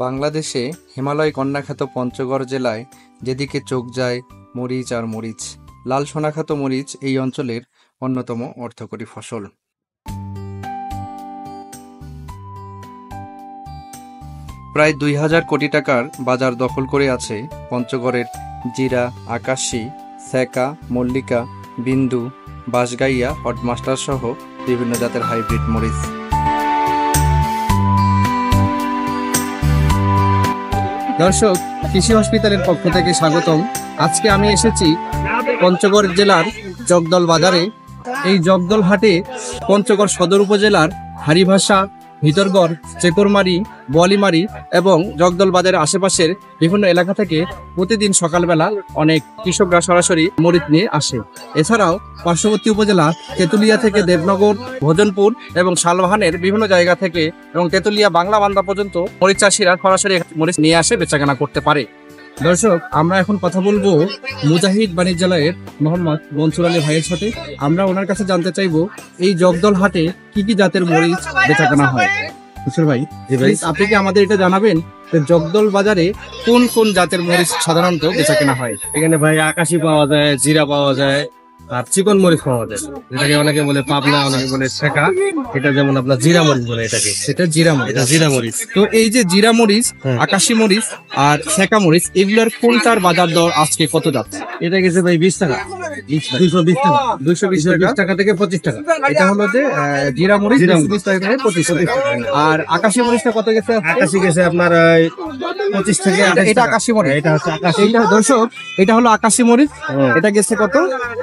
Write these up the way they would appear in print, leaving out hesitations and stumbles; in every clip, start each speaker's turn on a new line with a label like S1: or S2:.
S1: বাংলাদেশে হিমালয় কন্যাখ্যাত পঞ্চগড় জেলায় যেদিকে চোখ যায় মরিচ আর মরিচ। লাল সোনাখ্যাত মরিচ এই অঞ্চলের অন্যতম অর্থকরী ফসল। প্রায় 2000 কোটি টাকার বাজার দখল করে আছে পঞ্চগড়ের জিরা, আকাশী, সেকা, মল্লিকা, বিন্দু, বাঁশগাইয়া, হটমাস্টার সহ বিভিন্ন জাতের হাইব্রিড মরিচ। দর্শক, কৃষি হসপিটালের পক্ষ থেকে স্বাগতম। আজকে আমি এসেছি পঞ্চগড় জেলার জগদল বাজারে। এই জগদল হাটে পঞ্চগড় সদর উপজেলার হারিভাষা, ভিতরগড়, চেকরমারি, বোয়ালিমারি এবং জগদল বাজারের আশেপাশের বিভিন্ন এলাকা থেকে প্রতিদিন সকালবেলা অনেক কৃষকরা সরাসরি মরিচ নিয়ে আসে। এছাড়াও পার্শ্ববর্তী উপজেলা তেঁতুলিয়া থেকে দেবনগর, ভোজনপুর এবং শালবাহানের বিভিন্ন জায়গা থেকে এবং তেঁতুলিয়া বাংলা বান্দা পর্যন্ত মরিচ চাষিরা সরাসরি মরিচ নিয়ে আসে বেচাকেনা করতে পারে। দর্শক, আমরা এখন কথা বলবো মুজাহিদ বাণিজ্যালয়ের মোহাম্মদ মনসুর আলী ভাইয়ের সাথে। আমরা ওনার কাছে জানতে চাইবো এই জগদল হাটে কি কি জাতের মরিচ বেচাকেনা হয়। মনসুর ভাই, আপনি কি আমাদের এটা জানাবেন যে জগদল বাজারে কোন কোন জাতের মরিচ সাধারণত বেচাকেনা হয়?
S2: এখানে ভাই আকাশী পাওয়া যায়, জিরা পাওয়া যায়, আর চিকন মরিচ পাওয়া যায়, যেটাকে অনেকে বলে পাবনা, অনেকে বলে শেখা। এটা যেমন আপনার জিরা মরিচ বলে এটাকে।
S1: সেটা জিরা মরিচ।
S2: এটা জিরা মরিচ।
S1: তো এই যে জিরা মরিচ, আকাশী মরিচ আর শেখা মরিচ, এগুলোর কোনটার বাজার দর আজকে কত যাচ্ছে?
S2: এটা গেছে ভাই 20 টাকা, 220 টাকা, 220 টাকা থেকে 25 টাকা।
S1: এটা হলো যে জিরা মরিচ 20 টাকা থেকে 25 টাকা। আর আকাশী মরিচটা কত গেছে?
S2: আকাশী গেছে আপনার 25 থেকে 28
S1: এটা
S2: টাকা।
S1: আকাশী মরিচ।
S2: এটা হচ্ছে আকাশী।
S1: এইটা দর্শক, এটা হলো আকাশী মরিচ। এটা গেছে কত?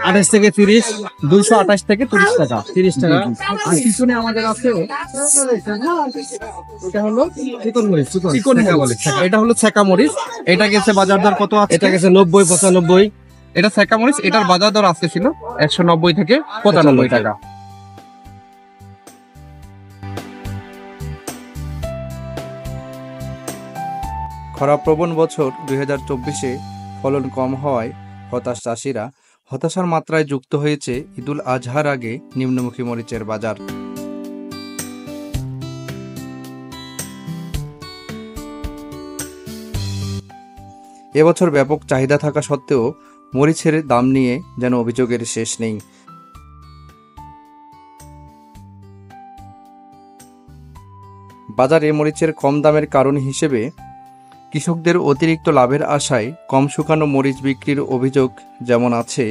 S2: 28 থেকে 30,
S1: 228 থেকে 30 টাকা।
S2: 30 টাকা।
S1: আর পিছনে আমাদের আছে এটা হলো
S2: চিকন মরিচ,
S1: চিকন মরিচ। এটা হলো ছেকা মরিচ। এটা গেছে বাজার দর কত আছে?
S2: এটা গেছে 90, 95।
S1: এটা ছেকা মরিচ, এটার বাজার দর আজকে ছিল 190 থেকে 95 টাকা। খরাপ্রবণ বছর 2024-এ ফলন কম হওয়ায় হতাশ চাষিরা। হতাশার মাত্রায় যুক্ত হয়েছে ঈদুল আজহার আগে নিম্নমুখী মরিচের বাজার। এবছর ব্যাপক চাহিদা থাকা সত্ত্বেও মরিচের দাম নিয়ে যেন অভিযোগের শেষ নেই। বাজারে মরিচের কম দামের কারণ হিসেবে কৃষকদের অতিরিক্ত লাভের আশায় কম শুকানো মরিচ বিক্রির অভিযোগ যেমন আছে,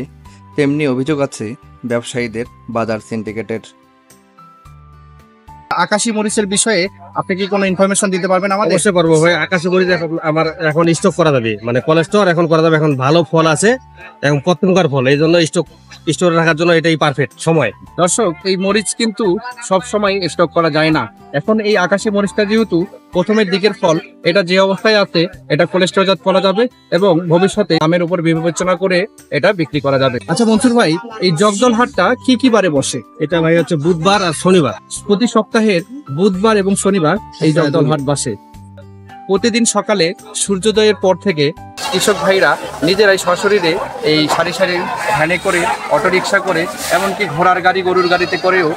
S1: তেমনি অভিযোগ আছে ব্যবসায়ীদের বাজার সিন্ডিকেটের। আকাশী মরিচের বিষয়ে আপনি কি কোনো ইনফরমেশন দিতে পারবেন আমাদের?
S2: অবশ্যই পারবো ভাই। আকাশী মরিচ আমার এখন স্টক করা যাবে, মানে কোল্ড স্টোর এখন করা যাবে। এখন ভালো ফল আছে এবং প্রথমকার ফল, এই জন্য স্টোরে রাখার জন্য এটাই পারফেক্ট সময়।
S1: দর্শক, এই মরিচ কিন্তু সব সময় স্টক করা যায় না। এখন এই আকাশী মরিচটা যেহেতু প্রথমের দিকের ফল, এটা যে অবস্থায় আছে এটা কোল্ড স্টোরজাত করা যাবে এবং ভবিষ্যতে দামের উপর বিবেচনা করে এটা বিক্রি করা যাবে। আচ্ছা মনসুর ভাই, এই জগদল হাটটা কি কি বারে বসে?
S2: এটা ভাই হচ্ছে বুধবার আর শনিবার।
S1: প্রতি সপ্তাহের বুধবার এবং শনিবার এই জগদল হাট বসে। প্রতিদিন সকালে সূর্যোদয়ের পর থেকে কৃষক ভাইরা নিজেরাই সশরীরে এই সারি সারি ভ্যানে করে, অটোরিকশা করে, এমনকি ঘোড়ার গাড়ি, গরুর গাড়িতে করেও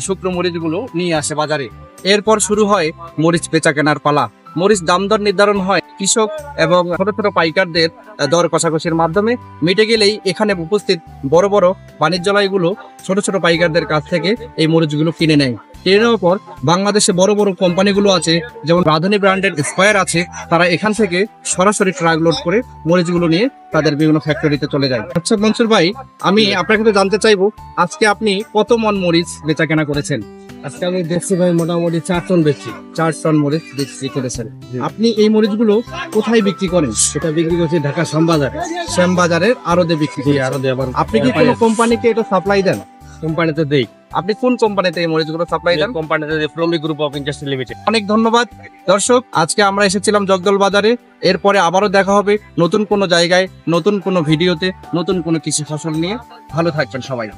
S1: শুকনো মরিচগুলো নিয়ে আসে বাজারে। এরপর শুরু হয় মরিচ বেচা কেনার পালা। মরিচ দাম দর নির্ধারণ হয় কৃষক এবং ছোট ছোট পাইকারদের দর কষাকষির মাধ্যমে। মিটে গেলেই এখানে উপস্থিত বড় বড় বাণিজ্যালয়গুলো ছোট ছোট পাইকারদের কাছ থেকে এই মরিচগুলো কিনে নেয়। কিনে নেওয়ার পর বাংলাদেশে বড় বড় কোম্পানিগুলো আছে, যেমন রাধুনী ব্র্যান্ডের স্কয়ার আছে, তারা এখান থেকে সরাসরি ট্রাক লোড করে মরিচগুলো নিয়ে তাদের বিভিন্ন ফ্যাক্টরিতে চলে যায়। আচ্ছা মনসুর ভাই, আমি আপনার কাছে জানতে চাইবো আজকে আপনি কত মন মরিচ বেচা কেনা করেছেন?
S2: আজকে আমি দেখছি ভাই মোটামুটি 4 টন বেচছি।
S1: 4 টন মরিচ বিক্রি করেছেন। আপনি এই মরিচগুলো কোথায় বিক্রি করেন?
S2: সেটা বিক্রি করছি ঢাকা শ্যামবাজারে।
S1: শ্যামবাজারের আড়তে বিক্রি করেন?
S2: আড়তে। আবার
S1: আপনি কি কোনো কোম্পানিকে এটা সাপ্লাই দেন?
S2: কোম্পানিতে দেই।
S1: আপনি কোন কোম্পানিতে এই মরিচগুলো সাপ্লাই দেন?
S2: কোম্পানিতে Promi group of industry limited.
S1: অনেক ধন্যবাদ। দর্শক, আজকে আমরা এসেছিলাম জগদল বাজারে। এরপরে আবারও দেখা হবে নতুন কোনো জায়গায়, নতুন কোনো ভিডিওতে, নতুন কোনো কৃষি ফসল নিয়ে। ভালো থাকবেন সবাই।